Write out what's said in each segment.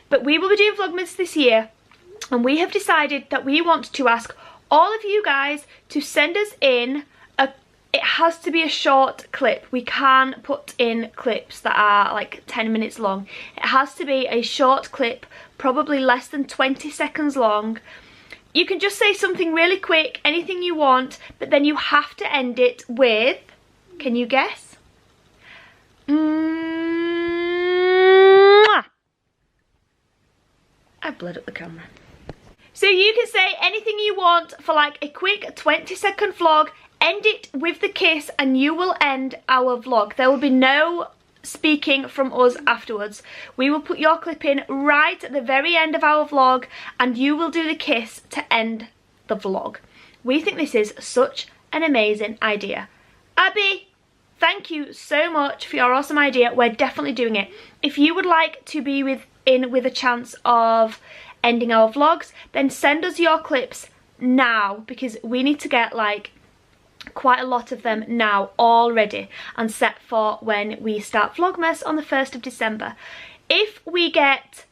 But we will be doing vlogmas this year, and we have decided that we want to ask all of you guys to send us in it has to be a short clip. We can't put in clips that are like 10 minutes long. It has to be a short clip, probably less than 20 seconds long. You can just say something really quick, anything you want, but then you have to end it with, can you guess? Mwah. I blurred up the camera. So you can say anything you want for like a quick 20-second vlog, end it with the kiss, and you will end our vlog. There will be no speaking from us afterwards. We will put your clip in right at the very end of our vlog, and you will do the kiss to end the vlog. We think this is such an amazing idea. Abby, thank you so much for your awesome idea. We're definitely doing it. If you would like to be in with a chance of ending our vlogs, then send us your clips now, because we need to get like quite a lot of them now already and set for when we start vlogmas on the 1st of December. If we get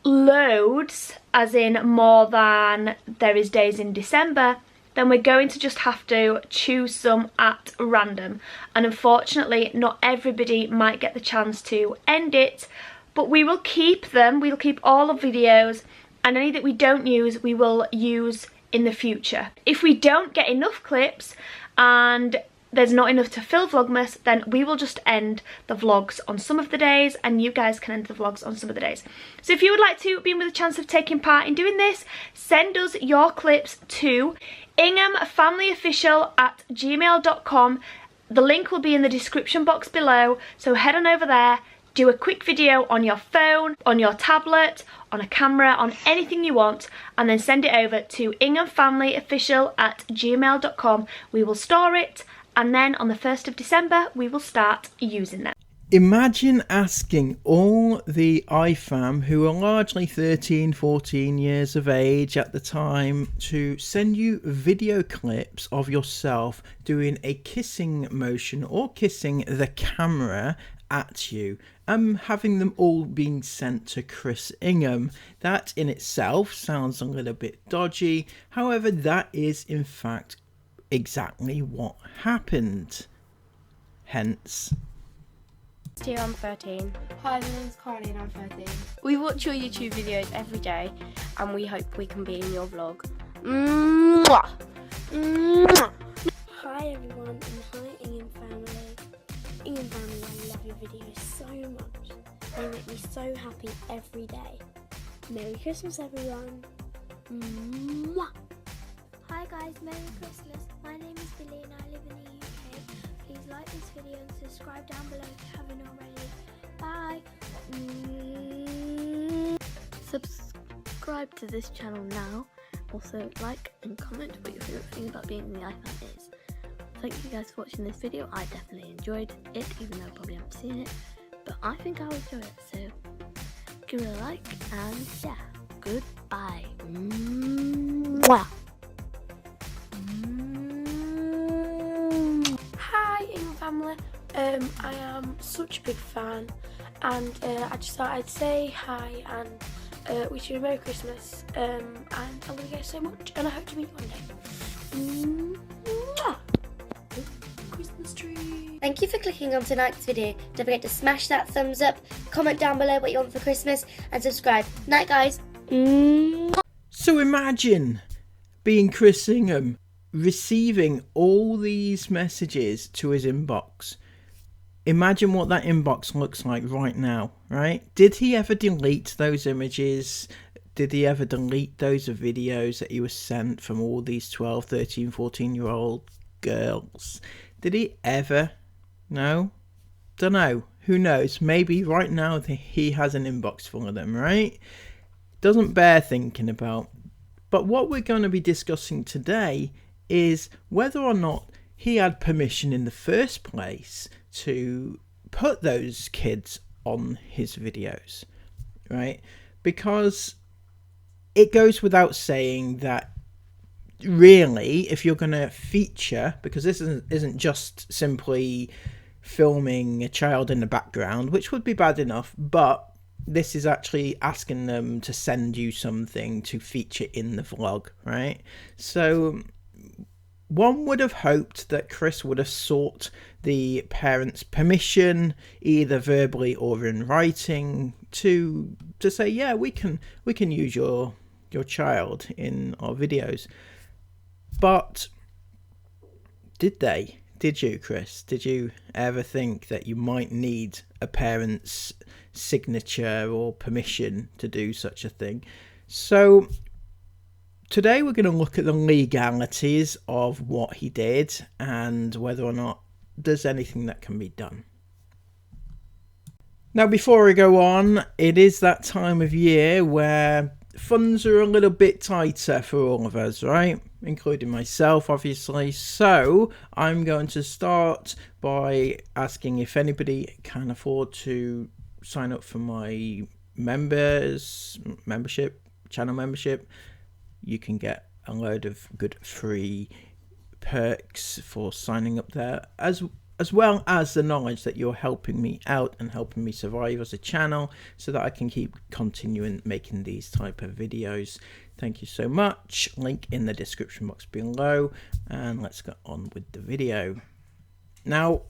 loads, as in more than there is days in December, then we're going to just have to choose some at random, and unfortunately not everybody might get the chance to end it, but we will keep them. We will keep all the videos, and any that we don't use we will use in the future. If we don't get enough clips and there's not enough to fill vlogmas, then we will just end the vlogs on some of the days, and you guys can end the vlogs on some of the days. So if you would like to be in with a chance of taking part in doing this, send us your clips to inghamfamilyofficial@gmail.com. the link will be in the description box below, so head on over there, do a quick video on your phone, on your tablet, on a camera, on anything you want, and then send it over to inghamfamilyofficial@gmail.com. We will store it, and then on the 1st of December we will start using them. Imagine asking all the IFAM, who are largely 13, 14 years of age at the time, to send you video clips of yourself doing a kissing motion or kissing the camera at you, having them all being sent to Chris Ingham. That in itself sounds a little bit dodgy. However, that is in fact exactly what happened. Hence, I'm 13. Hi, my name's Carly and I'm 13. We watch your YouTube videos every day, and we hope we can be in your vlog. Mwah! Mwah! Hi everyone, and hi Ingham family. Ingham family, I love your videos so much. They make me so happy every day. Merry Christmas everyone. Mwah! Hi guys, Merry Christmas. My name is Billy and I live in the UK. Please like this video and subscribe down below if you haven't already. Bye. Subscribe to this channel now. Also like and comment what your favourite thing about being in the iPhone is. Thank you guys for watching this video. I definitely enjoyed it, even though I probably haven't seen it, but I think I'll enjoy it, so give it a like, and yeah, goodbye. Mwah. Hi Ingham family. I am such a big fan, and I just thought I'd say hi and wish you a Merry Christmas. And I love you guys so much, and I hope to meet you one day. Mwah! Christmas tree. Thank you for clicking on tonight's video. Don't forget to smash that thumbs up, comment down below what you want for Christmas, and subscribe. Night guys. so imagine being Chris Ingham, receiving all these messages to his inbox. Imagine what that inbox looks like right now, right? Did he ever delete those images? Did he ever delete those videos that he was sent from all these 12, 13, 14-year-old girls? Did he ever? No? Don't know. Who knows? Maybe right now he has an inbox full of them, right? Doesn't bear thinking about. But what we're going to be discussing today is whether or not he had permission in the first place to put those kids on his videos, right? Because it goes without saying that really, if you're going to feature, because this isn't just simply filming a child in the background, which would be bad enough, but this is actually asking them to send you something to feature in the vlog, right? So one would have hoped that Chris would have sought the parents' permission, either verbally or in writing, to say, yeah, we can use your child in our videos. But did they? Did you, Chris? Did you ever think that you might need a parent's signature or permission to do such a thing? So today we're going to look at the legalities of what he did and whether or not there's anything that can be done. Now, before I go on, it is that time of year where funds are a little bit tighter for all of us, right? Including myself, obviously. So I'm going to start by asking if anybody can afford to sign up for my channel membership. You can get a load of good free perks for signing up there, as well as the knowledge that you're helping me out and helping me survive as a channel, so that I can keep continuing making these type of videos. Thank you so much. Link in the description box below, and let's get on with the video. Now,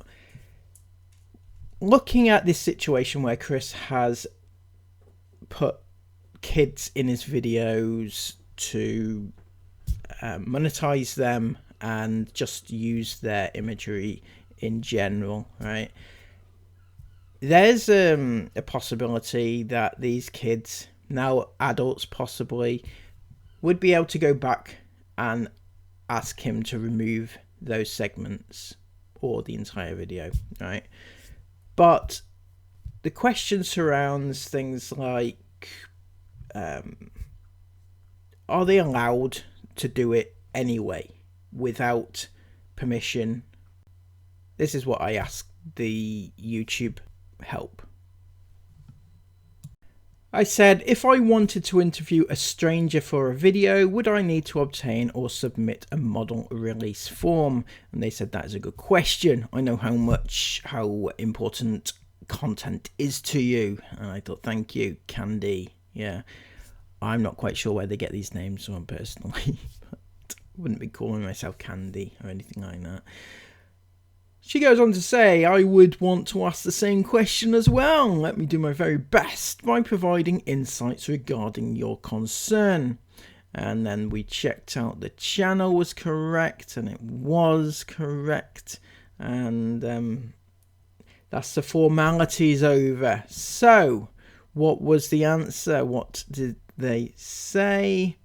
looking at this situation where Chris has put kids in his videos to monetize them and just use their imagery in general, right? There's a possibility that these kids, now adults possibly, would be able to go back and ask him to remove those segments or the entire video, right? But the question surrounds things like, are they allowed to do it anyway without permission? This is what I asked the YouTube help. I said, if I wanted to interview a stranger for a video, would I need to obtain or submit a model release form? And they said, that is a good question. I know how important content is to you. And I thought, thank you, Candy. Yeah, I'm not quite sure where they get these names from personally. But I wouldn't be calling myself Candy or anything like that. She goes on to say, I would want to ask the same question as well. Let me do my very best by providing insights regarding your concern. And then we checked out the channel was correct, and it was correct. And that's the formalities over. So, what was the answer? What did they say?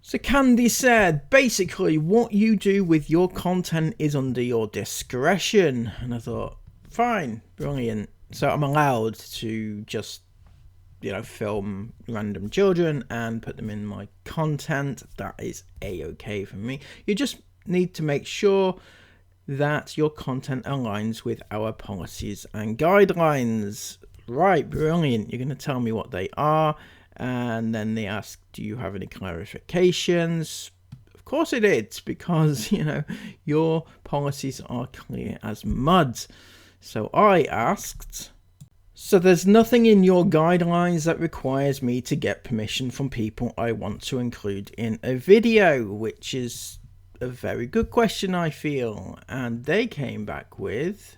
So Candy said, basically, what you do with your content is under your discretion. And I thought, fine, brilliant. So I'm allowed to just, film random children and put them in my content. That is a-okay for me. You just need to make sure that your content aligns with our policies and guidelines. Right, brilliant. You're going to tell me what they are. And then they ask, do you have any clarifications? Of course it is, because, your policies are clear as mud. So I asked, so there's nothing in your guidelines that requires me to get permission from people I want to include in a video, which is a very good question, I feel. And they came back with,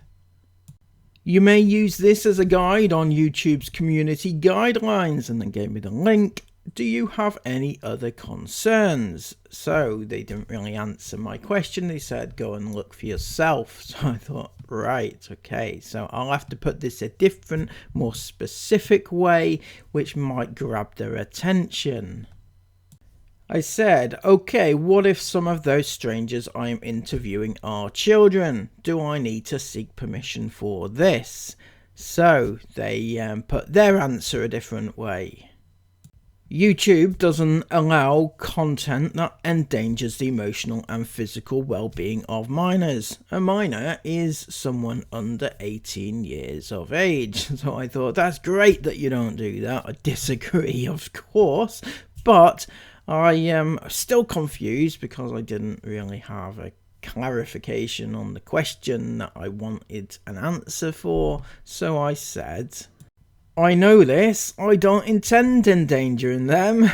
you may use this as a guide on YouTube's community guidelines, and then gave me the link. Do you have any other concerns? So they didn't really answer my question. They said, go and look for yourself. So I thought, right, okay. So I'll have to put this a different, more specific way, which might grab their attention. I said, okay, what if some of those strangers I'm interviewing are children? Do I need to seek permission for this? So they put their answer a different way. YouTube doesn't allow content that endangers the emotional and physical well-being of minors. A minor is someone under 18 years of age. So I thought, that's great that you don't do that. I disagree, of course, but I am still confused because I didn't really have a clarification on the question that I wanted an answer for. So I said, I know this, I don't intend endangering them,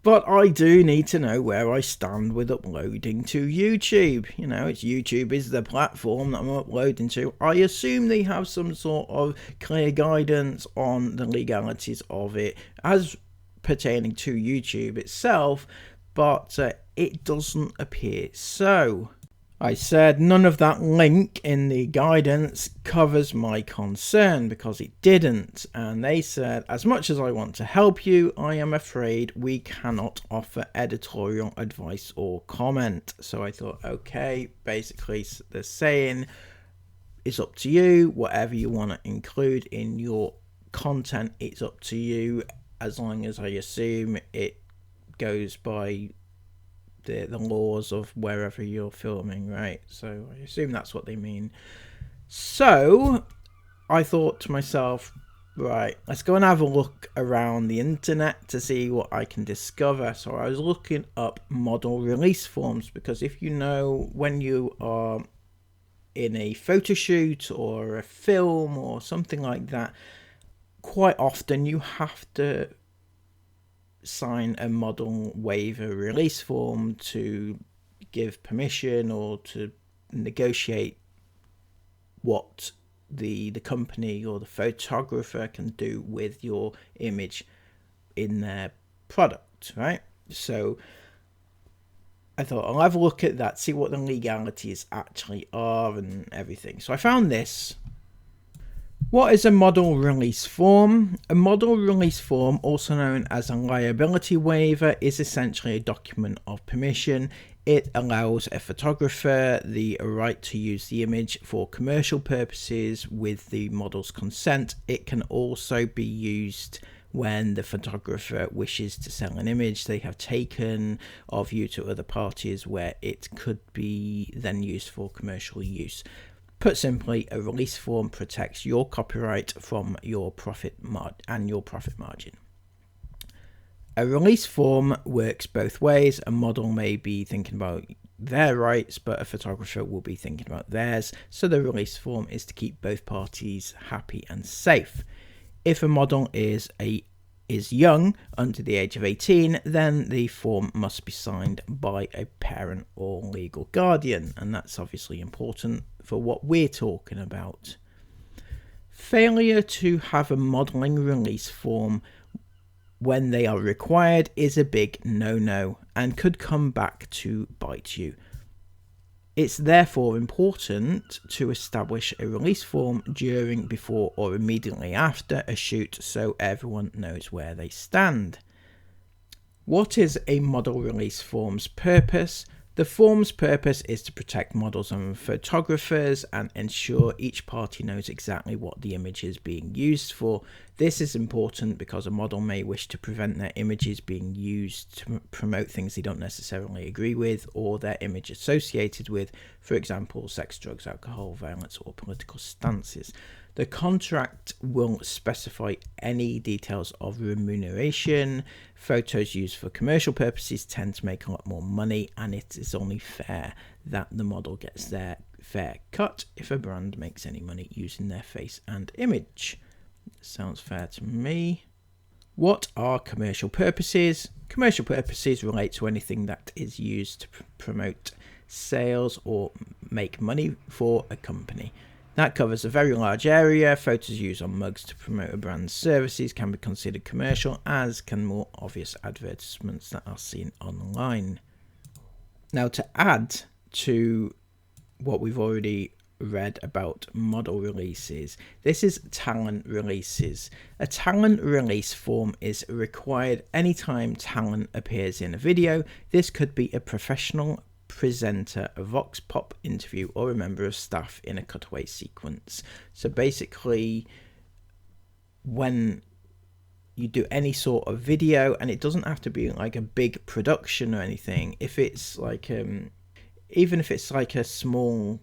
but I do need to know where I stand with uploading to YouTube. You know, YouTube is the platform that I'm uploading to. I assume they have some sort of clear guidance on the legalities of it as pertaining to YouTube itself, but it doesn't appear so. I said none of that link in the guidance covers my concern, because it didn't, and they said, as much as I want to help you, I am afraid we cannot offer editorial advice or comment. So I thought, okay, basically they're saying it's up to you, whatever you want to include in your content, it's up to you, as long as I assume it goes by the laws of wherever you're filming, right? So I assume that's what they mean. So I thought to myself, right, let's go and have a look around the internet to see what I can discover. So I was looking up model release forms, because if you know, when you are in a photo shoot or a film or something like that, quite often you have to sign a model waiver release form to give permission or to negotiate what the company or the photographer can do with your image in their product, right? So I thought I'll have a look at that, see what the legalities actually are and everything. So I found this. What is a model release form? A model release form, also known as a liability waiver, is essentially a document of permission. It allows a photographer the right to use the image for commercial purposes with the model's consent. It can also be used when the photographer wishes to sell an image they have taken of you to other parties, where it could be then used for commercial use. Put simply, a release form protects your copyright from your profit margin. A release form works both ways. A model may be thinking about their rights, but a photographer will be thinking about theirs. So the release form is to keep both parties happy and safe. If a model is young, under the age of 18, then the form must be signed by a parent or legal guardian, and that's obviously important for what we're talking about. Failure to have a modelling release form when they are required is a big no-no and could come back to bite you. It's therefore important to establish a release form during, before or immediately after a shoot, so everyone knows where they stand. What is a model release form's purpose? The form's purpose is to protect models and photographers and ensure each party knows exactly what the image is being used for. This is important because a model may wish to prevent their images being used to promote things they don't necessarily agree with or their image associated with, for example, sex, drugs, alcohol, violence, or political stances. The contract will specify any details of remuneration. Photos used for commercial purposes tend to make a lot more money, and it is only fair that the model gets their fair cut if a brand makes any money using their face and image. Sounds fair to me. What are commercial purposes? Commercial purposes relate to anything that is used to promote sales or make money for a company. That covers a very large area. Photos used on mugs to promote a brand's services can be considered commercial, as can more obvious advertisements that are seen online. Now, to add to what we've already read about model releases, this is talent releases. A talent release form is required anytime talent appears in a video. This could be a professional presenter, a vox pop interview, or a member of staff in a cutaway sequence. So basically, when you do any sort of video, and it doesn't have to be like a big production or anything, if it's like even if it's like a small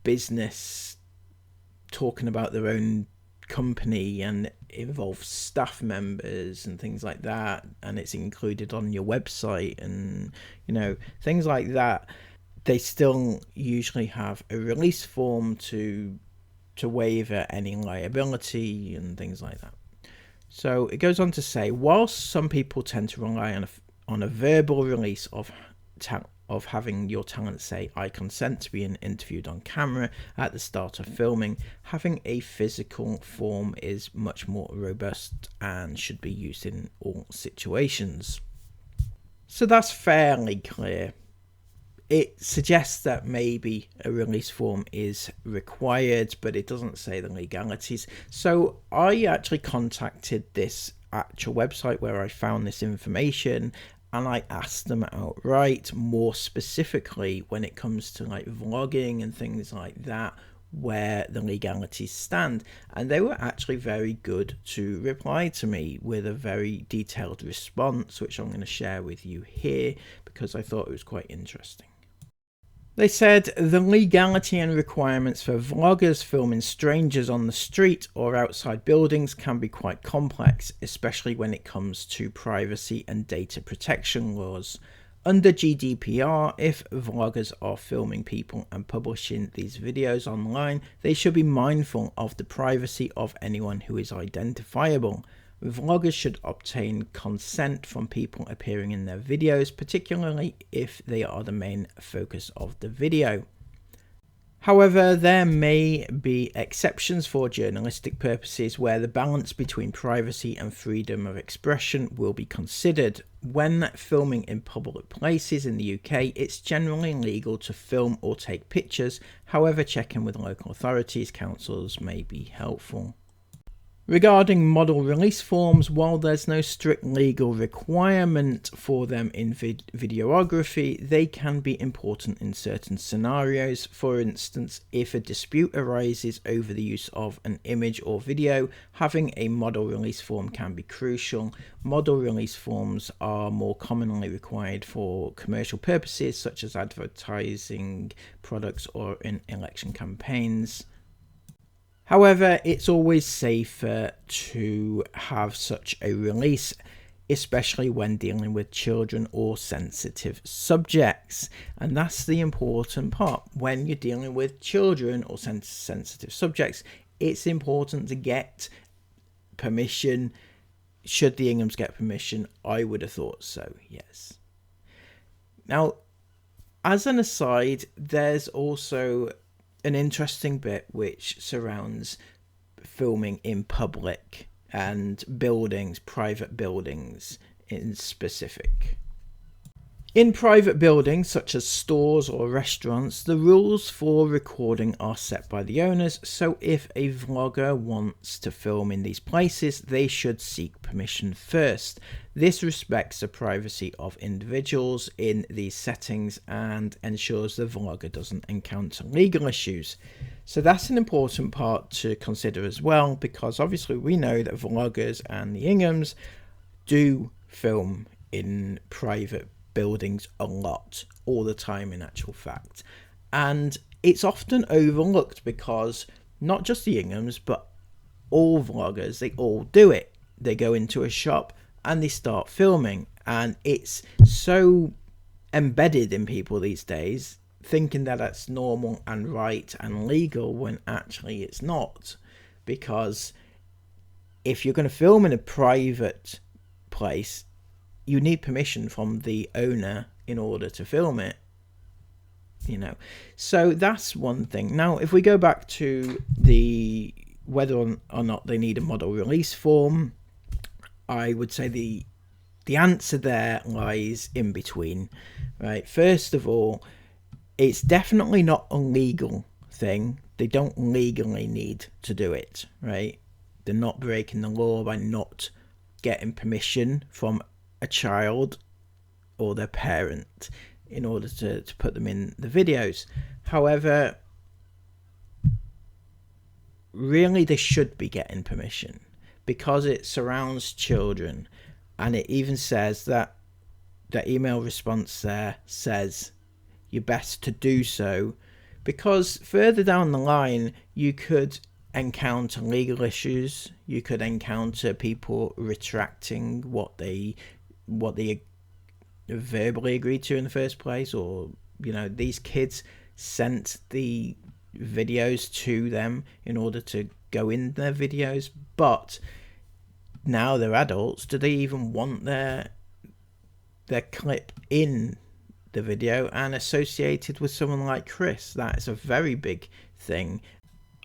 business talking about their own company and it involves staff members and things like that, and it's included on your website and things like that, they still usually have a release form to waiver any liability and things like that. So it goes on to say, whilst some people tend to rely on a verbal release of having your talent say, I consent to being interviewed on camera at the start of filming, having a physical form is much more robust and should be used in all situations. So that's fairly clear. It suggests that maybe a release form is required, but it doesn't say the legalities. So I actually contacted this actual website where I found this information, and I asked them outright, more specifically when it comes to like vlogging and things like that, where the legalities stand. And they were actually very good to reply to me with a very detailed response, which I'm going to share with you here because I thought it was quite interesting. They said the legality and requirements for vloggers filming strangers on the street or outside buildings can be quite complex, especially when it comes to privacy and data protection laws. Under GDPR, if vloggers are filming people and publishing these videos online, they should be mindful of the privacy of anyone who is identifiable. Vloggers should obtain consent from people appearing in their videos, particularly if they are the main focus of the video. However, there may be exceptions for journalistic purposes where the balance between privacy and freedom of expression will be considered. When filming in public places in the UK, it's generally legal to film or take pictures. However, checking with local authorities, councils may be helpful. Regarding model release forms, while there's no strict legal requirement for them in videography, they can be important in certain scenarios. For instance, if a dispute arises over the use of an image or video, having a model release form can be crucial. Model release forms are more commonly required for commercial purposes, such as advertising products or in election campaigns. However, it's always safer to have such a release, especially when dealing with children or sensitive subjects. And that's the important part. When you're dealing with children or sensitive subjects, it's important to get permission. Should the Inghams get permission? I would have thought so, yes. Now, as an aside, there's also an interesting bit which surrounds filming in public and buildings, private buildings in specific. In private buildings such as stores or restaurants, the rules for recording are set by the owners, so if a vlogger wants to film in these places, they should seek permission first. This respects the privacy of individuals in these settings and ensures the vlogger doesn't encounter legal issues. So that's an important part to consider as well, because obviously we know that vloggers and the Inghams do film in private buildings a lot, all the time in actual fact, and it's often overlooked because not just the Inghams but all vloggers, they all do it. They go into a shop and they start filming, and it's so embedded in people these days, thinking that that's normal and right and legal when actually it's not, because if you're going to film in a private place, you need permission from the owner in order to film it, you know. So that's one thing. Now, if we go back to the whether or not they need a model release form, I would say the answer there lies in between, right? First of all, it's definitely not a legal thing. They don't legally need to do it, right? They're not breaking the law by not getting permission from a child or their parent in order to put them in the videos. However, really they should be getting permission because it surrounds children, and it even says that the email response there says you're best to do so, because further down the line you could encounter legal issues. You could encounter people retracting what they verbally agreed to in the first place, or, you know, these kids sent the videos to them in order to go in their videos, but now they're adults, do they even want their clip in the video and associated with someone like Chris? That is a very big thing.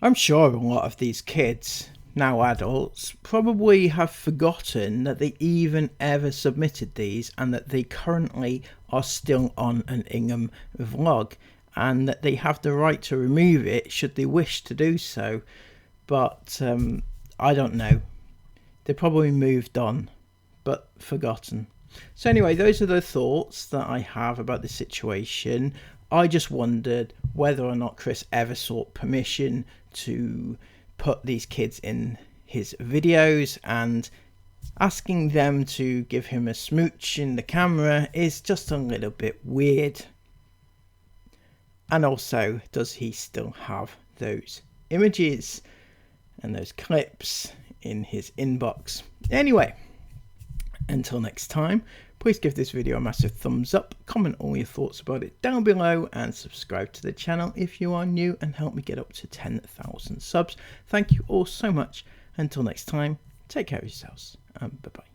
I'm sure a lot of these kids, now adults, probably have forgotten that they even ever submitted these, and that they currently are still on an Ingham vlog, and that they have the right to remove it should they wish to do so. But I don't know. They probably moved on, but forgotten. So anyway, those are the thoughts that I have about the situation. I just wondered whether or not Chris ever sought permission to put these kids in his videos, and asking them to give him a smooch in the camera is just a little bit weird. And also, does he still have those images and those clips in his inbox? Anyway, until next time, please give this video a massive thumbs up, comment all your thoughts about it down below, and subscribe to the channel if you are new, and help me get up to 10,000 subs. Thank you all so much. Until next time, take care of yourselves, and bye bye.